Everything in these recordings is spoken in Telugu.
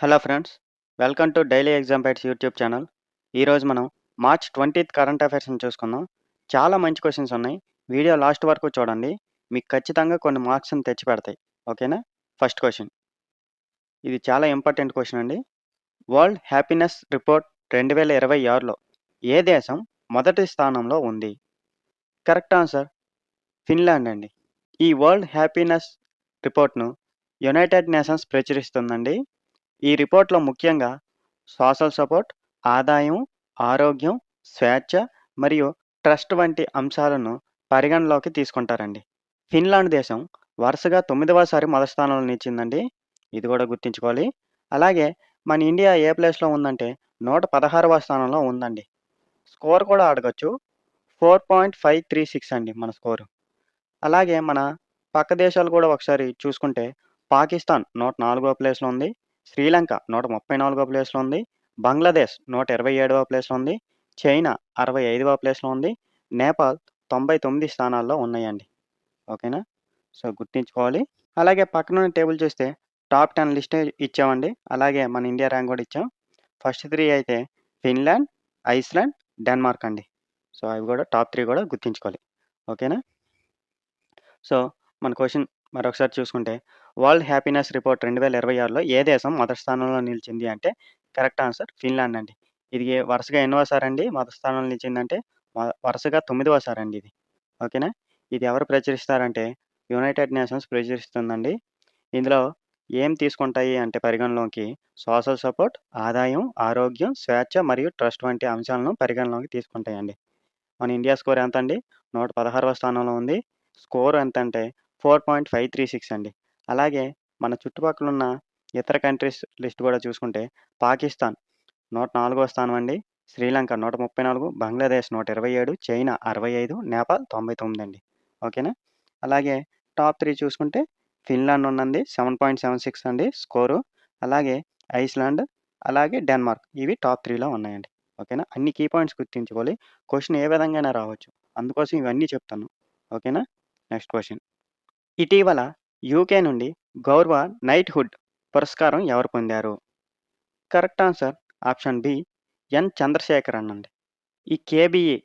Hello friends, welcome to daily exam bytes YouTube channel. ఈరోజు మనం మార్చ్ 20th కరెంట్ అఫైర్స్ని చూసుకుందాం. చాలా మంచి క్వశ్చన్స్ ఉన్నాయి. వీడియో లాస్ట్ వరకు చూడండి. మీకు ఖచ్చితంగా కొన్ని మార్క్స్ని తెచ్చిపెడతాయి. ఓకేనా? First question. ఇది చాలా ఇంపార్టెంట్ క్వశ్చన్ అండి. వరల్డ్ హ్యాపీనెస్ రిపోర్ట్ 2026లో ఏ దేశం మొదటి స్థానంలో ఉంది? కరెక్ట్ ఆన్సర్ ఫిన్లాండ్ అండి. ఈ వరల్డ్ హ్యాపీనెస్ రిపోర్ట్ను యునైటెడ్ నేషన్స్ ప్రచురిస్తుందండి. ఈ రిపోర్ట్‌లో ముఖ్యంగా సోషల్ సపోర్ట్, ఆదాయం, ఆరోగ్యం, స్వేచ్ఛ మరియు ట్రస్ట్ వంటి అంశాలను పరిగణలోకి తీసుకుంటారండి. ఫిన్లాండ్ దేశం వరుసగా 9వసారి మొదటి స్థానంలో నిలిచిందండి. ఇది కూడా గుర్తుంచుకోవాలి. అలాగే మన ఇండియా ఏ ప్లేస్‌లో ఉందంటే 116వ స్థానంలో ఉందండి. స్కోర్ కూడా అడగొచ్చు. 4.536 అండి మన స్కోరు. అలాగే మన పక్క దేశాలు కూడా ఒకసారి చూసుకుంటే పాకిస్తాన్ 104వ ప్లేస్‌లో ఉంది. శ్రీలంక 134వ ప్లేస్‌లో ఉంది. బంగ్లాదేశ్ 127వ ప్లేస్‌లో ఉంది. చైనా 65వ ప్లేస్‌లో ఉంది. నేపాల్ 99 స్థానాల్లో ఉన్నాయండి. ఓకేనా? సో, గుర్తుంచుకోవాలి. అలాగే పక్కనున్న టేబుల్ చూస్తే టాప్ 10 లిస్టే ఇచ్చామండి. అలాగే మన ఇండియా ర్యాంక్ కూడా ఇచ్చాం. ఫస్ట్ 3 అయితే ఫిన్లాండ్, ఐస్లాండ్, డెన్మార్క్ అండి. సో, అవి కూడా టాప్ 3 కూడా గుర్తుంచుకోవాలి. ఓకేనా? సో, మన క్వెషన్ మరొకసారి చూసుకుంటే వరల్డ్ హ్యాపీనెస్ రిపోర్ట్ 2026లో ఏ దేశం మొదటి స్థానంలో నిలిచింది అంటే కరెక్ట్ ఆన్సర్ ఫిన్లాండ్ అండి. ఇది వరుసగా ఎన్నోసారండి మొదటి స్థానంలో నిలిచిందంటే వరుసగా 9వసారండి ఇది. ఓకేనా? ఇది ఎవరు ప్రచురిస్తారంటే యునైటెడ్ నేషన్స్ ప్రచురిస్తుందండి. ఇందులో ఏం తీసుకుంటాయి అంటే పరిగణలోకి సోషల్ సపోర్ట్, ఆదాయం, ఆరోగ్యం, స్వేచ్ఛ మరియు ట్రస్ట్ వంటి అంశాలను పరిగణలోకి తీసుకుంటాయండి. మన ఇండియా స్కోర్ ఎంతండి? 116వ స్థానంలో ఉంది. స్కోర్ ఎంతంటే 4.536 అండి. అలాగే మన చుట్టుపక్కలున్న ఇతర కంట్రీస్ లిస్ట్ కూడా చూసుకుంటే పాకిస్తాన్ 104వ స్థానం అండి. శ్రీలంక 134, బంగ్లాదేశ్ 127, చైనా 65, నేపాల్ 99 అండి. ఓకేనా? అలాగే టాప్ 3 చూసుకుంటే ఫిన్లాండ్ ఉన్నంది 7.76 అండి స్కోరు. అలాగే ఐస్లాండ్, అలాగే డెన్మార్క్ ఇవి టాప్ 3లో ఉన్నాయండి. ఓకేనా? అన్ని కీ పాయింట్స్ గుర్తుంచుకోవాలి. క్వెషన్ ఏ విధంగానే రావచ్చు. అందుకోసం ఇవన్నీ చెప్తాను. ఓకేనా? Next question. ఇటీవల యూకే నుండి గౌరవ నైట్‌హుడ్ పురస్కారం ఎవరు పొందారు? కరెక్ట్ ఆన్సర్ ఆప్షన్ బి ఎన్. చంద్రశేఖరన్ అండి. ఈ కేబీఈ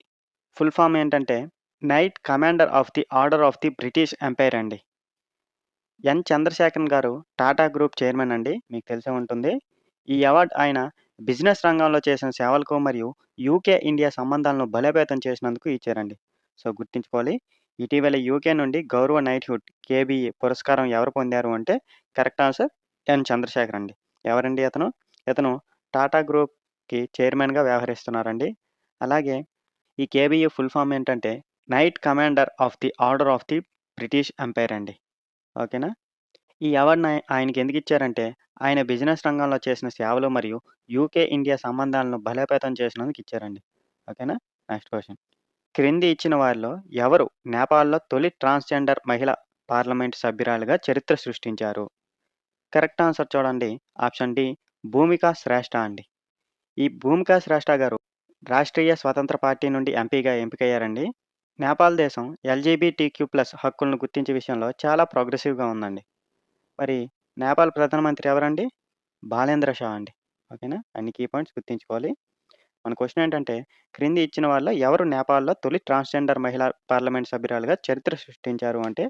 ఫుల్ ఫామ్ ఏంటంటే night commander of the order of the British empire అండి. ఎన్. చంద్రశేఖరన్ గారు టాటా గ్రూప్ చైర్మన్ అండి. మీకు తెలిసే ఉంటుంది. ఈ అవార్డ్ ఆయన బిజినెస్ రంగంలో చేసిన సేవలకు మరియు యూకే, ఇండియా సంబంధాలను బలోపేతం చేసినందుకు ఇచ్చారండి. సో, గుర్తుంచుకోవాలి. ఇటీవల యూకే నుండి గౌరవ నైట్‌హుడ్ కేబీఈ పురస్కారం ఎవరు పొందారు అంటే కరెక్ట్ ఆన్సర్ ఎన్. చంద్రశేఖర్ అండి. ఎవరండి ఇతను? ఇతను టాటా గ్రూప్‌కి చైర్మన్‌గా వ్యవహరిస్తున్నారండి. అలాగే ఈ కేబీఈ ఫుల్ ఫామ్ ఏంటంటే night commander of the order of the British empire అండి. ఓకేనా? ఈ అవార్డ్‌ని ఆయనకి ఎందుకిచ్చారంటే, ఆయన బిజినెస్ రంగంలో చేసిన సేవలు మరియు యూకే, ఇండియా సంబంధాలను బలోపేతం చేసినందుకు ఇచ్చారండి. ఓకేనా? Next question. క్రింది ఇచ్చిన వారిలో ఎవరు నేపాల్‌లో తొలి ట్రాన్స్‌జెండర్ మహిళ పార్లమెంట్ సభ్యురాలిగా చరిత్ర సృష్టించారు? కరెక్ట్ ఆన్సర్ చూడండి. ఆప్షన్ డి భూమికా శ్రేష్ఠ అండి. ఈ భూమికా శ్రేష్ఠ గారు రాష్ట్రీయ స్వతంత్ర పార్టీ నుండి ఎంపీగా ఎంపికయ్యారండి. నేపాల్ దేశం ఎల్‌జీబీటీక్యూ+ హక్కులను గుర్తించే విషయంలో చాలా ప్రోగ్రెసివ్‌గా ఉందండి. మరి నేపాల్ ప్రధానమంత్రి ఎవరండి? బాలేంద్ర షా అండి. ఓకేనా? అన్ని కీ పాయింట్స్ గుర్తుంచుకోవాలి. మన క్వెషన్ ఏంటంటే, క్రింది ఇచ్చిన వారిలో ఎవరు నేపాల్‌లో తొలి ట్రాన్స్‌జెండర్ మహిళా పార్లమెంట్ సభ్యురాలిగా చరిత్ర సృష్టించారు అంటే,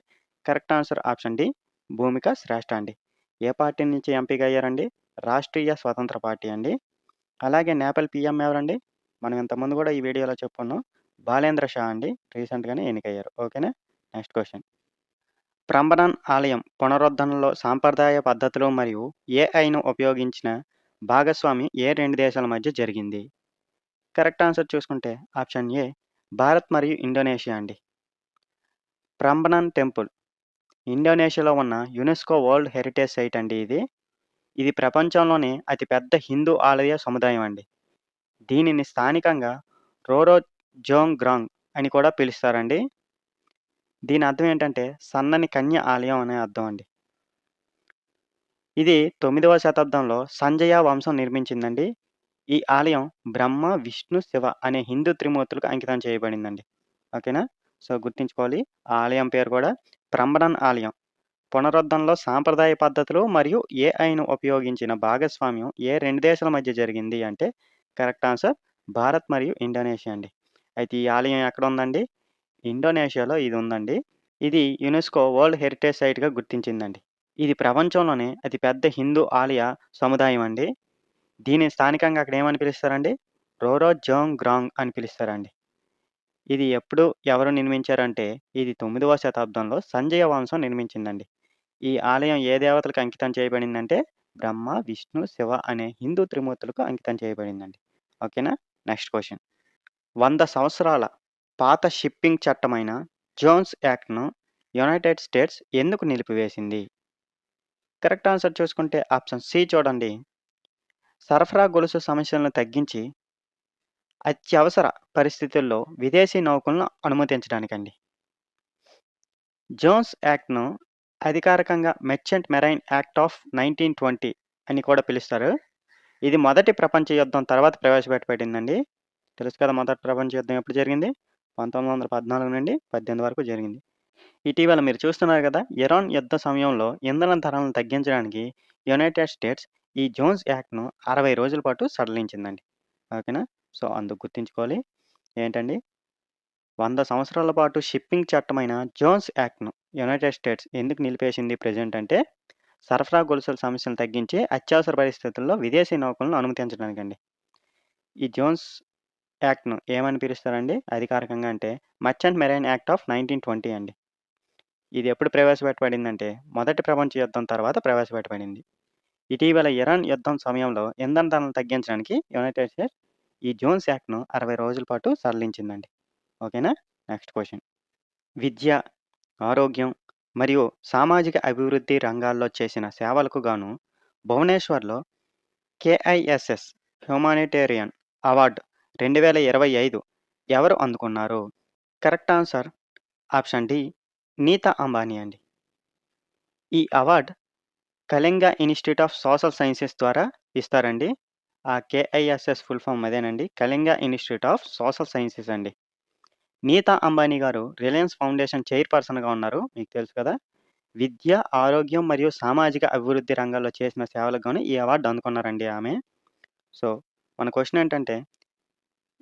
కరెక్ట్ ఆన్సర్ ఆప్షన్ డి భూమిక శ్రేష్ఠ అండి. ఏ పార్టీ నుంచి ఎంపీగా అయ్యారండి? రాష్ట్రీయ స్వతంత్ర పార్టీ అండి. అలాగే నేపాల్ పీఎం ఎవరండి? మనం ఇంతకుముందు కూడా ఈ వీడియోలో చెప్పుకున్నాం. బాలేంద్ర షా అండి. రీసెంట్‌గానే ఎన్నికయ్యారు. ఓకేనా? Next question. ప్రంబనన్ ఆలయం పునరుద్ధరణలో సాంప్రదాయ పద్ధతులు మరియు ఏఐను ఉపయోగించిన భాగస్వామి ఏ 2 దేశాల మధ్య జరిగింది? కరెక్ట్ ఆన్సర్ చూసుకుంటే ఆప్షన్ ఏ భారత్ మరియు ఇండోనేషియా అండి. ప్రంబనన్ టెంపుల్ ఇండోనేషియాలో ఉన్న యునెస్కో వరల్డ్ హెరిటేజ్ సైట్ అండి ఇది. ఇది ప్రపంచంలోనే అతిపెద్ద హిందూ ఆలయ సముదాయం అండి. దీనిని స్థానికంగా రోరో జోంగ్రాంగ్ అని కూడా పిలుస్తారండి. దీని అర్థం ఏంటంటే సన్నని కన్య ఆలయం అనే అర్థం అండి. ఇది 9వ శతాబ్దంలో సంజయ వంశం నిర్మించిందండి. ఈ ఆలయం బ్రహ్మ, విష్ణు, శివ అనే హిందూ త్రిమూర్తులకు అంకితం చేయబడిందండి. ఓకేనా? సో, గుర్తుంచుకోవాలి. ఆ ఆలయం పేరు కూడా ప్రంబనన్ ఆలయం. పునరుద్ధరణలో సాంప్రదాయ పద్ధతులు మరియు ఏఐను ఉపయోగించిన భాగస్వామ్యం ఏ 2 దేశాల మధ్య జరిగింది అంటే కరెక్ట్ ఆన్సర్ భారత్ మరియు ఇండోనేషియా అండి. అయితే ఈ ఆలయం ఎక్కడుందండి? ఇండోనేషియాలో ఇది ఉందండి. ఇది యునెస్కో వరల్డ్ హెరిటేజ్ సైట్‌గా గుర్తించిందండి. ఇది ప్రపంచంలోనే అతి పెద్ద హిందూ ఆలయ సముదాయం అండి. దీన్ని స్థానికంగా అక్కడ ఏమని పిలుస్తారండి? రోరో జోంగ్ గ్రాంగ్ అని పిలుస్తారండి. ఇది ఎవరు నిర్మించారంటే ఇది 9వ శతాబ్దంలో సంజయ వంశం నిర్మించిందండి. ఈ ఆలయం ఏ దేవతలకు అంకితం చేయబడిందంటే బ్రహ్మ, విష్ణు, శివ అనే హిందూ త్రిమూర్తులకు అంకితం చేయబడిందండి. ఓకేనా? Next question. 100 సంవత్సరాల పాత షిప్పింగ్ చట్టమైన జోన్స్ యాక్ట్‌ను యునైటెడ్ స్టేట్స్ ఎందుకు నిలిపివేసింది? కరెక్ట్ ఆన్సర్ చూసుకుంటే ఆప్షన్ సి చూడండి. సరఫరా గొలుసు సమస్యలను తగ్గించి అత్యవసర పరిస్థితుల్లో విదేశీ నౌకలను అనుమతించడానికండి. జోన్స్ యాక్ట్‌ను అధికారికంగా మెర్చెంట్ మెరైన్ యాక్ట్ ఆఫ్ 1920 అని కూడా పిలుస్తారు. ఇది మొదటి ప్రపంచ యుద్ధం తర్వాత ప్రవేశపెట్టబడిందండి. తెలుసు కదా మొదటి ప్రపంచ యుద్ధం ఎప్పుడు జరిగింది? 1914 నుండి 18 వరకు జరిగింది. ఇటీవల మీరు చూస్తున్నారు కదా! ఇరాన్ యుద్ధ సమయంలో ఇంధన ధరలను తగ్గించడానికి యునైటెడ్ స్టేట్స్ ఈ జోన్స్ యాక్ట్‌ను 60 రోజుల పాటు సడలించిందండి. ఓకేనా? సో, అందుకు గుర్తుంచుకోవాలి. ఏంటండి? 100 సంవత్సరాల పాటు షిప్పింగ్ చట్టమైన జోన్స్ యాక్ట్‌ను యునైటెడ్ స్టేట్స్ ఎందుకు నిలిపేసింది ప్రెజెంట్ అంటే, సరఫరా గొలుసుల సమస్యలను తగ్గించి అత్యవసర పరిస్థితుల్లో విదేశీ నౌకలను అనుమతించడానికండి. ఈ జోన్స్ యాక్ట్‌ను ఏమని పిలుస్తారండి అధికారికంగా అంటే, మర్చెంట్ మెరైన్ యాక్ట్ ఆఫ్ 1920 అండి. ఇది ఎప్పుడు ప్రవేశపెట్టబడిందంటే, మొదటి ప్రపంచ యుద్ధం తర్వాత ప్రవేశపెట్టబడింది. ఇటీవల ఇరాన్ యుద్ధం సమయంలో ఇంధన ధరలను తగ్గించడానికి యునైటెడ్ స్టేట్స్ ఈ జోన్స్ యాక్ట్‌ను 60 రోజుల పాటు సడలించిందండి. ఓకేనా? Next question. విద్య, ఆరోగ్యం మరియు సామాజిక అభివృద్ధి రంగాల్లో చేసిన సేవలకు గాను భువనేశ్వర్‌లో కేఐఎస్ఎస్ హ్యుమానిటేరియన్ అవార్డ్ 2025 ఎవరు అందుకున్నారు? Correct answer option D Nita Ambani అండి. ఈ award Kalinga Institute of Social Sciences ద్వారా ఇస్తారండి. ఆ కేఐఎస్ఎస్ ఫుల్ ఫామ్ అదేనండి. Kalinga Institute of Social Sciences అండి. నీతా అంబానీ గారు రిలయన్స్ ఫౌండేషన్ చైర్‌పర్సన్‌గా ఉన్నారు. మీకు తెలుసు కదా! విద్య, ఆరోగ్యం మరియు సామాజిక అభివృద్ధి రంగాల్లో చేసిన సేవలకు గాను ఈ అవార్డ్ అందుకున్నారండి ఆమె. సో, మన క్వెషన్ ఏంటంటే,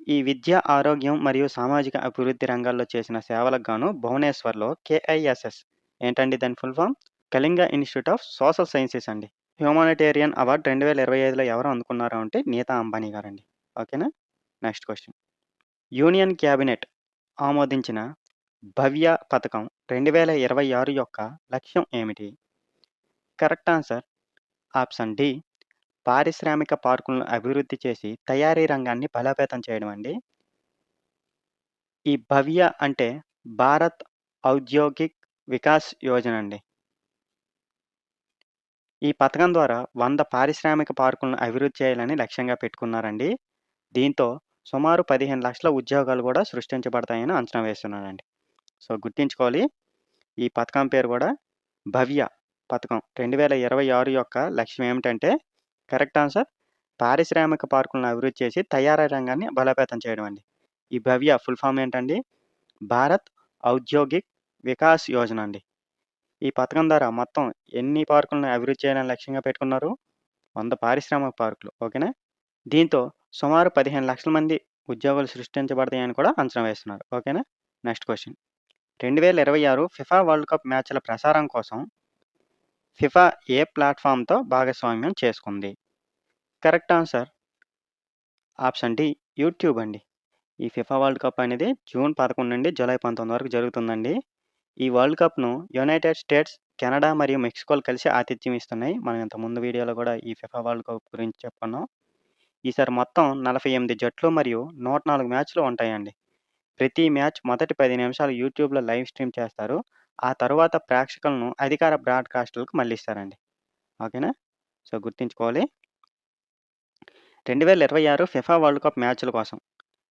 ఈ విద్య, ఆరోగ్యం మరియు సామాజిక అభివృద్ధి రంగాల్లో చేసిన సేవలకు గాను భువనేశ్వర్‌లో కేఐఎస్ఎస్ ఏంటండి దాని full form? Kalinga Institute of Social Sciences అండి. హ్యుమానిటేరియన్ అవార్డ్ 2025లో ఎవరు అందుకున్నారు అంటే నీతా అంబానీ గారండి. ఓకేనా? Next question. యూనియన్ క్యాబినెట్ ఆమోదించిన భవ్య పథకం 2026 యొక్క లక్ష్యం ఏమిటి? కరెక్ట్ ఆన్సర్ ఆప్షన్ డి పారిశ్రామిక పార్కులను అభివృద్ధి చేసి తయారీ రంగాన్ని బలోపేతం చేయడం అండి. ఈ భవ్య అంటే భారత్ ఔద్యోగిక్ వికాస్ యోజన అండి. ఈ పథకం ద్వారా 100 పారిశ్రామిక పార్కులను అభివృద్ధి చేయాలని లక్ష్యంగా పెట్టుకున్నారండి. దీంతో సుమారు 15,00,000 ఉద్యోగాలు కూడా సృష్టించబడతాయని అంచనా వేస్తున్నారండి. సో, గుర్తుంచుకోవాలి. ఈ పథకం పేరు కూడా భవ్య పథకం 2026 యొక్క లక్ష్యం ఏమిటంటే కరెక్ట్ ఆన్సర్ పారిశ్రామిక పార్కులను అభివృద్ధి చేసి తయారీ రంగాన్ని బలోపేతం చేయడం అండి. ఈ భవ్య ఫుల్ ఫామ్ ఏంటండి? భారత్ ఔద్యోగిక్ వికాస్ యోజన అండి. ఈ పథకం ద్వారా మొత్తం ఎన్ని పార్కులను అభివృద్ధి చేయాలని లక్ష్యంగా పెట్టుకున్నారు? 100 పారిశ్రామిక పార్కులు. ఓకేనా? దీంతో సుమారు 15,00,000 మంది ఉద్యోగాలు సృష్టించబడతాయని కూడా అంచనా వేస్తున్నారు. ఓకేనా? Next question. 2026 FIFA World Cup మ్యాచ్‌ల ప్రసారం కోసం ఫిఫా ఏ ప్లాట్‌ఫార్మ్‌తో భాగస్వామ్యం చేసుకుంది? Correct answer option D YouTube అండి. ఈ ఫిఫా వరల్డ్ కప్ అనేది జూన్ 11 నుండి జూలై 19 వరకు జరుగుతుందండి. ఈ వరల్డ్ కప్‌ను యునైటెడ్ స్టేట్స్, కెనడా మరియు మెక్సికోలు కలిసి ఆతిథ్యం ఇస్తున్నాయి. మనం ఇంతకుముందు వీడియోలో కూడా ఈ ఫిఫా వరల్డ్ కప్ గురించి చెప్పుకున్నాం. ఈసారి మొత్తం 48 జట్లు మరియు 104 మ్యాచ్‌లు ఉంటాయండి. ప్రతి మ్యాచ్ మొదటి 10 నిమిషాలు యూట్యూబ్‌లో లైవ్ స్ట్రీమ్ చేస్తారు. ఆ తరువాత ప్రేక్షకులను అధికార బ్రాడ్‌కాస్టర్‌లకు మళ్లిస్తారండి. ఓకేనా? సో, గుర్తుంచుకోవాలి. 2026 ఫిఫా వరల్డ్ కప్ మ్యాచ్‌ల కోసం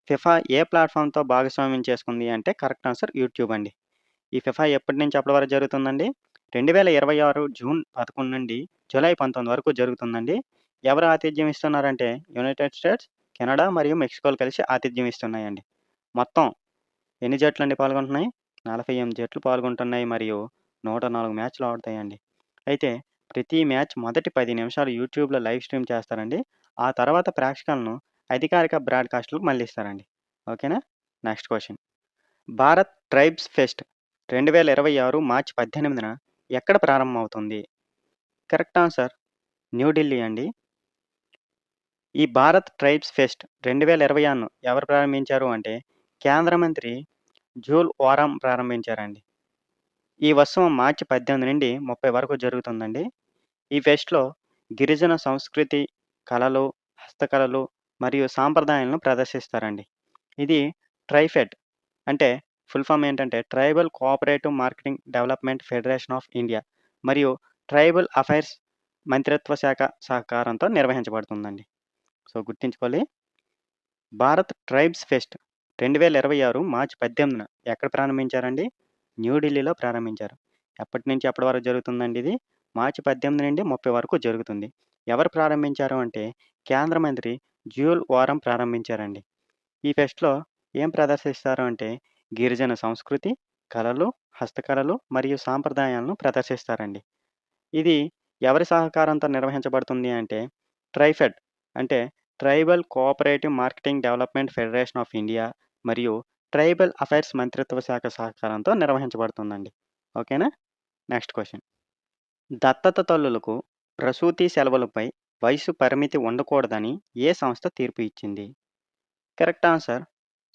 ఫిఫా ఏ ప్లాట్‌ఫార్మ్‌తో భాగస్వామ్యం చేసుకుంది అంటే కరెక్ట్ ఆన్సర్ యూట్యూబ్ అండి. ఈ ఫిఫా ఎప్పటి నుంచి ఎప్పటి వరకు జరుగుతుందండి? 2026 జూన్ 11 నుండి జూలై 19 వరకు జరుగుతుందండి. ఎవరు ఆతిథ్యం ఇస్తున్నారంటే యునైటెడ్ స్టేట్స్, కెనడా మరియు మెక్సికోలు కలిసి ఆతిథ్యం ఇస్తున్నాయండి. మొత్తం ఎన్ని జట్లండి పాల్గొంటున్నాయి? 48 జట్లు పాల్గొంటున్నాయి మరియు 104 మ్యాచ్‌లు ఆడుతాయండి. అయితే ప్రతి మ్యాచ్ మొదటి 10 నిమిషాలు యూట్యూబ్‌లో లైవ్ స్ట్రీమ్ చేస్తారండి. ఆ తర్వాత ప్రేక్షకులను అధికారిక బ్రాడ్‌కాస్ట్‌లకు మళ్లిస్తారండి. ఓకేనా? Next question. Bharat tribes pest 2026 మార్చి 18న ఎక్కడ ప్రారంభమవుతుంది? కరెక్ట్ ఆన్సర్ న్యూఢిల్లీ అండి. ఈ భారత్ ట్రైబ్స్ ఫెస్ట్ 2026ను ఎవరు ప్రారంభించారు అంటే కేంద్ర మంత్రి జూల్ ఓరాం ప్రారంభించారండి. ఈ ఉత్సవం మార్చి 18 నుండి 30 వరకు జరుగుతుందండి. ఈ ఫెస్ట్‌లో గిరిజన సంస్కృతి, కళలు, హస్తకళలు మరియు సాంప్రదాయాలను ప్రదర్శిస్తారండి. ఇది ట్రైఫెడ్ అంటే ఫుల్ ఫామ్ ఏంటంటే tribal cooperative marketing development federation of India మరియు ట్రైబల్ అఫైర్స్ మంత్రిత్వ శాఖ సహకారంతో నిర్వహించబడుతుందండి. సో, గుర్తుంచుకోవాలి. భారత్ ట్రైబ్స్ ఫెస్ట్ 2026 మార్చి 18న ఎక్కడ ప్రారంభించారండి? న్యూఢిల్లీలో ప్రారంభించారు. ఎప్పటి నుంచి ఎప్పటి వరకు జరుగుతుందండి ఇది? మార్చి 18 నుండి 30 వరకు జరుగుతుంది. ఎవరు ప్రారంభించారు అంటే కేంద్ర మంత్రి జ్యూల్ ఓరం ప్రారంభించారండి. ఈ ఫెస్ట్‌లో ఏం ప్రదర్శిస్తారు అంటే గిరిజన సంస్కృతి, కళలు, హస్తకళలు మరియు సాంప్రదాయాలను ప్రదర్శిస్తారండి. ఇది ఎవరి సహకారంతో నిర్వహించబడుతుంది అంటే ట్రైఫెడ్ అంటే tribal cooperative marketing development federation of India మరియు ట్రైబల్ అఫైర్స్ మంత్రిత్వ శాఖ సహకారంతో నిర్వహించబడుతుందండి. ఓకేనా? Next question. దత్తత తల్లులకు ప్రసూతి సెలవులపై వయసు పరిమితి ఉండకూడదని ఏ సంస్థ తీర్పు ఇచ్చింది? కరెక్ట్ ఆన్సర్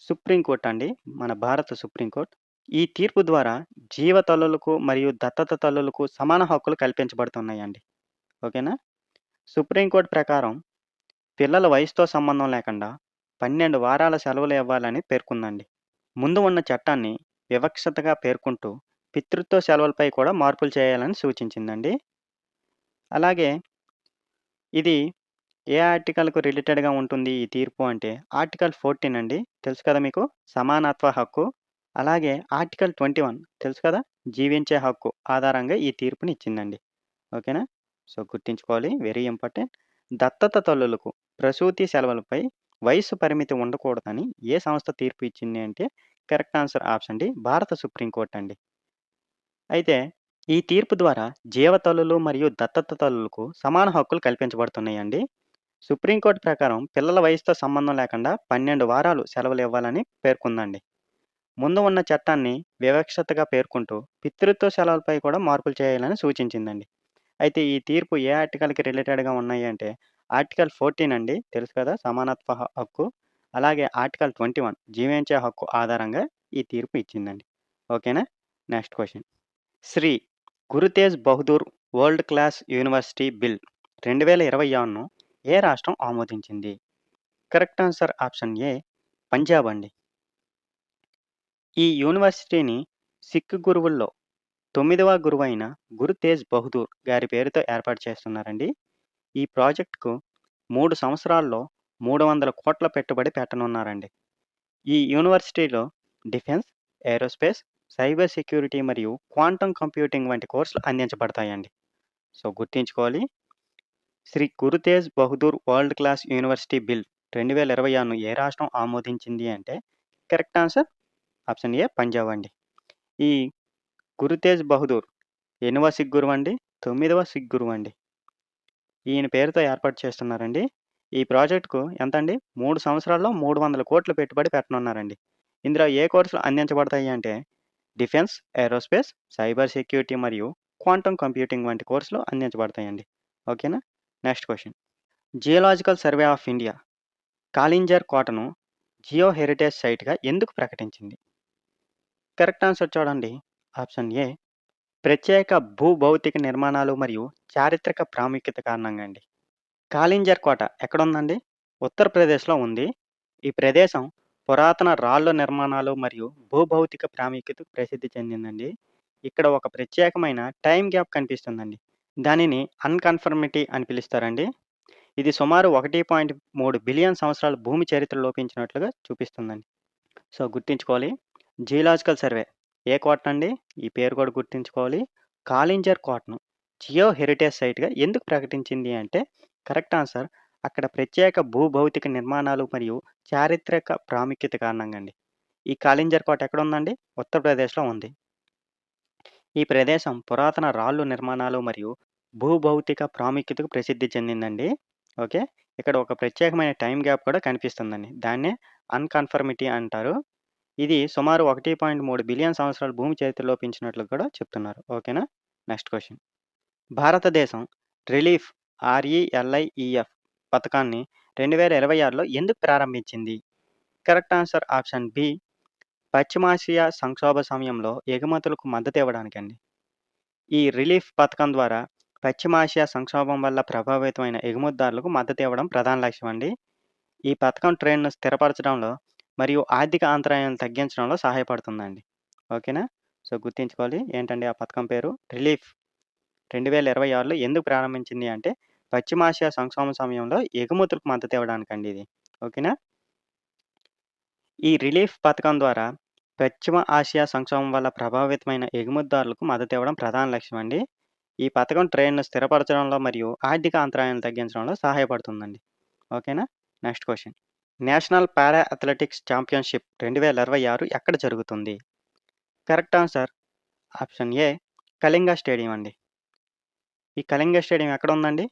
సుప్రీం కోర్ట్ అండి. మన భారత సుప్రీం కోర్ట్. ఈ తీర్పు ద్వారా జీవ తల్లులకు మరియు దత్తత తల్లులకు సమాన హక్కులు కల్పించబడుతున్నాయండి. ఓకేనా? సుప్రీంకోర్టు ప్రకారం పిల్లల వయసుతో సంబంధం లేకుండా 12 వారాల సెలవులు ఇవ్వాలని పేర్కొందండి. ముందు ఉన్న చట్టాన్ని వివక్షతగా పేర్కొంటూ పితృత్వ సెలవులపై కూడా మార్పులు చేయాలని సూచించిందండి. అలాగే ఇది ఏ ఆర్టికల్‌కు రిలేటెడ్‌గా ఉంటుంది ఈ తీర్పు అంటే ఆర్టికల్ 14 అండి. తెలుసు కదా మీకు? సమానత్వ హక్కు. అలాగే ఆర్టికల్ 21 తెలుసు కదా? జీవించే హక్కు ఆధారంగా ఈ తీర్పుని ఇచ్చిందండి. ఓకేనా? సో, గుర్తుంచుకోవాలి. Very important. దత్తత తల్లులకు ప్రసూతి సెలవులపై వయస్సు పరిమితి ఉండకూడదని ఏ సంస్థ తీర్పు ఇచ్చింది అంటే కరెక్ట్ ఆన్సర్ ఆప్షన్ డి భారత సుప్రీం కోర్ట్ అండి. అయితే ఈ తీర్పు ద్వారా జీవ తల్లులు మరియు దత్తత తల్లులకు సమాన హక్కులు కల్పించబడుతున్నాయండి. సుప్రీంకోర్టు ప్రకారం పిల్లల వయసుతో సంబంధం లేకుండా 12 వారాలు సెలవులు ఇవ్వాలని పేర్కొందండి. ముందు ఉన్న చట్టాన్ని వివక్షతగా పేర్కొంటూ పితృత్వ సెలవులపై కూడా మార్పులు చేయాలని సూచించిందండి. అయితే ఈ తీర్పు ఏ ఆర్టికల్‌కి రిలేటెడ్‌గా ఉన్నాయి అంటే ఆర్టికల్ 14 అండి. తెలుసు కదా! సమానత్వ హక్కు. అలాగే ఆర్టికల్ 21 జీవించే హక్కు ఆధారంగా ఈ తీర్పు ఇచ్చిందండి. ఓకేనా? Next question. Shri Guru Tegh Bahadur world class university bill 2026ను ఏ రాష్ట్రం ఆమోదించింది? Correct answer option A Punjab అండి. ఈ యూనివర్సిటీని సిక్ గురువుల్లో 9వ గురువైన గురు తేజ్ బహదూర్ గారి పేరుతో ఏర్పాటు చేస్తున్నారండి. ఈ ప్రాజెక్ట్‌కు 3 సంవత్సరాల్లో 300 కోట్ల పెట్టుబడి పెట్టనున్నారండి. ఈ యూనివర్సిటీలో డిఫెన్స్, ఏరోస్పేస్, సైబర్ సెక్యూరిటీ మరియు క్వాంటం కంప్యూటింగ్ వంటి కోర్సులు అందించబడతాయండి. సో, గుర్తుంచుకోవాలి. Shri Guru Tegh Bahadur world class university bill 2026ను ఏ రాష్ట్రం ఆమోదించింది అంటే correct answer option A Punjab అండి. ఈ గురు తేజ్ బహదూర్ ఎన్నవ సిక్ గురువండి? 9వ సిక్ గురువండి. ఈయన పేరుతో ఏర్పాటు చేస్తున్నారండి. ఈ ప్రాజెక్ట్‌కు ఎంతండి? 3 సంవత్సరాల్లో 300 కోట్లు పెట్టుబడి పెట్టనున్నారండి. ఇందులో ఏ కోర్సులు అందించబడతాయి అంటే డిఫెన్స్, ఏరోస్పేస్, సైబర్ సెక్యూరిటీ మరియు క్వాంటమ్ కంప్యూటింగ్ వంటి కోర్సులు అందించబడతాయండి. ఓకేనా? Next question. Geological survey of India Kalinjar కోటను జియో హెరిటేజ్ సైట్‌గా ఎందుకు ప్రకటించింది? కరెక్ట్ ఆన్సర్ చూడండి. ఆప్షన్ ఏ ప్రత్యేక భూభౌతిక నిర్మాణాలు మరియు చారిత్రక ప్రాముఖ్యత కారణంగా అండి. కాలింజర్ కోట ఎక్కడుందండి? ఉత్తరప్రదేశ్‌లో ఉంది. ఈ ప్రదేశం పురాతన రాళ్ళ నిర్మాణాలు మరియు భూభౌతిక ప్రాముఖ్యతకు ప్రసిద్ధి చెందిందండి. ఇక్కడ ఒక ప్రత్యేకమైన టైమ్ గ్యాప్ కనిపిస్తుందండి. దానిని అన్‌కన్ఫర్మిటీ అని పిలుస్తారండి. ఇది సుమారు 1.3 బిలియన్ సంవత్సరాల భూమి చరిత్ర లోపించినట్లుగా చూపిస్తుందండి. సో, గుర్తుంచుకోవాలి. జియోలాజికల్ సర్వే ఏ కోటనండి? ఈ పేరు కూడా గుర్తుంచుకోవాలి. కాలింజర్ కోటను జియో హెరిటేజ్ సైట్‌గా ఎందుకు ప్రకటించింది అంటే కరెక్ట్ ఆన్సర్ అక్కడ ప్రత్యేక భూభౌతిక నిర్మాణాలు మరియు చారిత్రక ప్రాముఖ్యత కారణంగా అండి. ఈ కాలింజర్ కోట ఎక్కడుందండి? ఉత్తరప్రదేశ్‌లో ఉంది. ఈ ప్రదేశం పురాతన రాళ్ళు నిర్మాణాలు మరియు భూభౌతిక ప్రాముఖ్యతకు ప్రసిద్ధి చెందిందండి. ఓకే. ఇక్కడ ఒక ప్రత్యేకమైన టైమ్ గ్యాప్ కూడా కనిపిస్తుందండి. దాన్నే అన్‌కన్ఫర్మిటీ అంటారు. ఇది సుమారు 1.3 బిలియన్ సంవత్సరాలు భూమి చరిత్రలో పెంచినట్లు కూడా చెప్తున్నారు. ఓకేనా? Next question. భారతదేశం రిలీఫ్ ఆర్‌ఈఎల్ఐఈఎఫ్ పథకాన్ని 2026లో ఎందుకు ప్రారంభించింది? Correct answer option B. పశ్చిమాసియా సంక్షోభ సమయంలో ఎగుమతులకు మద్దతివ్వడానికండి. ఈ రిలీఫ్ పథకం ద్వారా పశ్చిమాసియా సంక్షోభం వల్ల ప్రభావితమైన ఎగుమతిదారులకు మద్దతివ్వడం ప్రధాన లక్ష్యమండి. ఈ పథకం ట్రేడ్‌ను స్థిరపరచడంలో మరియు ఆర్థిక అంతరాయాలను తగ్గించడంలో సహాయపడుతుందండి. ఓకేనా? సో, గుర్తుంచుకోవాలి. ఏంటండి ఆ పథకం పేరు? రిలీఫ్ 2026లో ఎందుకు ప్రారంభించింది అంటే, పశ్చిమాసియా సంక్షోభం సమయంలో ఎగుమతులకు మద్దతివ్వడానికండి ఇది. ఓకేనా? ఈ రిలీఫ్ పథకం ద్వారా పశ్చిమ ఆసియా సంక్షోభం వల్ల ప్రభావితమైన ఎగుమతిదారులకు మద్దతివ్వడం ప్రధాన లక్ష్యమండి. ఈ పథకం ట్రేడ్‌ను స్థిరపరచడంలో మరియు ఆర్థిక అంతరాయాలను తగ్గించడంలో సహాయపడుతుందండి. ఓకేనా? Next question. నేషనల్ పారా అథ్లెటిక్స్ ఛాంపియన్‌షిప్ 2026 ఎక్కడ జరుగుతుంది? Correct answer option A. Kalinga stadium అండి. ఈ కళింగ స్టేడియం ఎక్కడుందండి?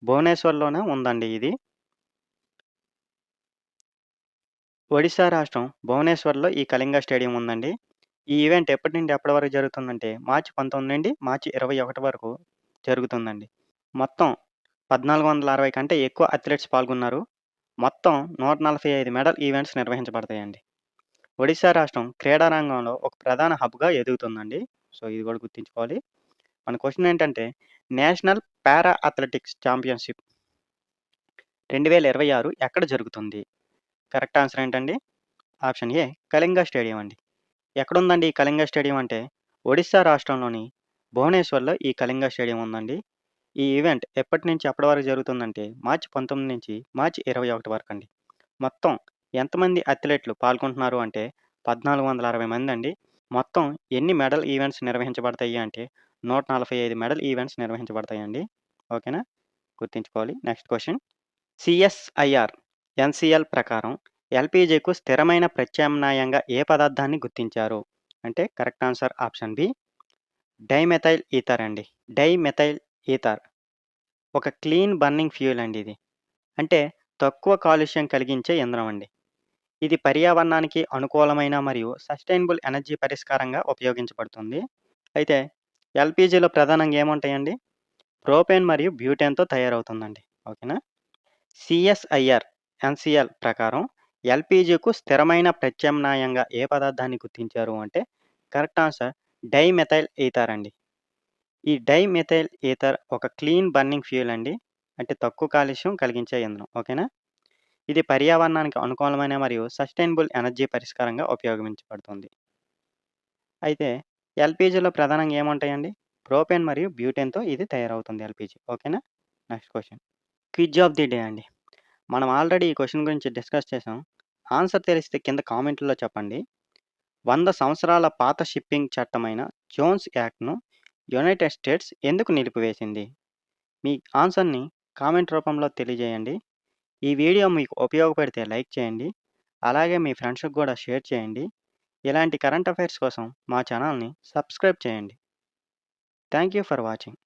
భువనేశ్వర్‌లోనే ఉందండి ఇది. ఒడిశా రాష్ట్రం భువనేశ్వర్‌లో ఈ కళింగ స్టేడియం ఉందండి. ఈ ఈవెంట్ ఎప్పటి నుండి ఎప్పటి వరకు జరుగుతుందంటే, మార్చి 19 నుండి మార్చి 21 వరకు జరుగుతుందండి. మొత్తం 1460 కంటే ఎక్కువ అథ్లెట్స్ పాల్గొన్నారు. మొత్తం 145 మెడల్ ఈవెంట్స్ నిర్వహించబడతాయండి. ఒడిశా రాష్ట్రం క్రీడా రంగంలో ఒక ప్రధాన హబ్‌గా ఎదుగుతుందండి. సో, ఇది కూడా గుర్తుంచుకోవాలి. మన క్వెషన్ ఏంటంటే, నేషనల్ పారా అథ్లెటిక్స్ ఛాంపియన్‌షిప్ 2026 ఎక్కడ జరుగుతుంది? కరెక్ట్ ఆన్సర్ ఏంటండి? Option A. కళింగ స్టేడియం అండి. ఎక్కడుందండి ఈ కళింగ స్టేడియం అంటే, ఒడిశా రాష్ట్రంలోని భువనేశ్వర్‌లో ఈ కళింగ స్టేడియం ఉందండి. ఈ ఈవెంట్ ఎప్పటి నుంచి ఎప్పటి వరకు జరుగుతుందంటే, మార్చి 19 నుంచి మార్చి 21 వరకండి. మొత్తం ఎంతమంది అథ్లెట్లు పాల్గొంటున్నారు అంటే, 1460 మందండి. మొత్తం ఎన్ని మెడల్ ఈవెంట్స్ నిర్వహించబడతాయి అంటే, 145 మెడల్ ఈవెంట్స్ నిర్వహించబడతాయండి. ఓకేనా? గుర్తుంచుకోవాలి. Next question. సిఎస్ఐఆర్, ఎన్‌సీఎల్ ప్రకారం ఎల్‌పీజీకు స్థిరమైన ప్రత్యామ్నాయంగా ఏ పదార్థాన్ని గుర్తించారు? అంటే correct answer option B. Dimethyl ether అండి. డైమెథైల్ ఈథర్ ఒక క్లీన్ బర్నింగ్ ఫ్యూయల్ అండి ఇది. అంటే తక్కువ కాలుష్యం కలిగించే ఇంధనం అండి. ఇది పర్యావరణానికి అనుకూలమైన మరియు సస్టైనబుల్ ఎనర్జీ పరిష్కారంగా ఉపయోగించబడుతుంది. అయితే ఎల్‌పీజీలో ప్రధానంగా ఏముంటాయండి? ప్రోపేన్ మరియు బ్యూటేన్‌తో తయారవుతుందండి. ఓకేనా? సిఎస్ఐఆర్, ఎన్‌సీఎల్ ప్రకారం ఎల్‌పీజీకు స్థిరమైన ప్రత్యామ్నాయంగా ఏ పదార్థాన్ని గుర్తించారు అంటే కరెక్ట్ ఆన్సర్ డైమెథైల్ ఈథర్ అండి. ఈ డైమెథైల్ ఈథర్ ఒక క్లీన్ బర్నింగ్ ఫ్యూయల్ అండి. అంటే తక్కువ కాలుష్యం కలిగించే ఇంధనం. ఓకేనా? ఇది పర్యావరణానికి అనుకూలమైన మరియు సస్టైనబుల్ ఎనర్జీ పరిష్కారంగా ఉపయోగించబడుతుంది. అయితే ఎల్‌పీజీలో ప్రధానంగా ఏముంటాయండి? ప్రోపేన్ మరియు బ్యూటేన్‌తో ఇది తయారవుతుంది ఎల్‌పీజీ. ఓకేనా? Next question. Quiz of the day అండి. మనం ఆల్రెడీ ఈ క్వెషన్ గురించి డిస్కస్ చేసాం. ఆన్సర్ తెలిస్తే కింద కామెంట్‌లో చెప్పండి. 100 సంవత్సరాల పాత షిప్పింగ్ చట్టమైన జోన్స్ యాక్ట్‌ను యునైటెడ్ స్టేట్స్ ఎందుకు నిలిపివేసింది? మీ ఆన్సర్‌ని కామెంట్ రూపంలో తెలియజేయండి. ఈ వీడియో మీకు ఉపయోగపడితే లైక్ చేయండి. అలాగే మీ ఫ్రెండ్స్‌కి కూడా షేర్ చేయండి. ఇలాంటి కరెంట్ అఫైర్స్ కోసం మా ఛానల్‌ని సబ్స్క్రైబ్ చేయండి. Thank you for watching.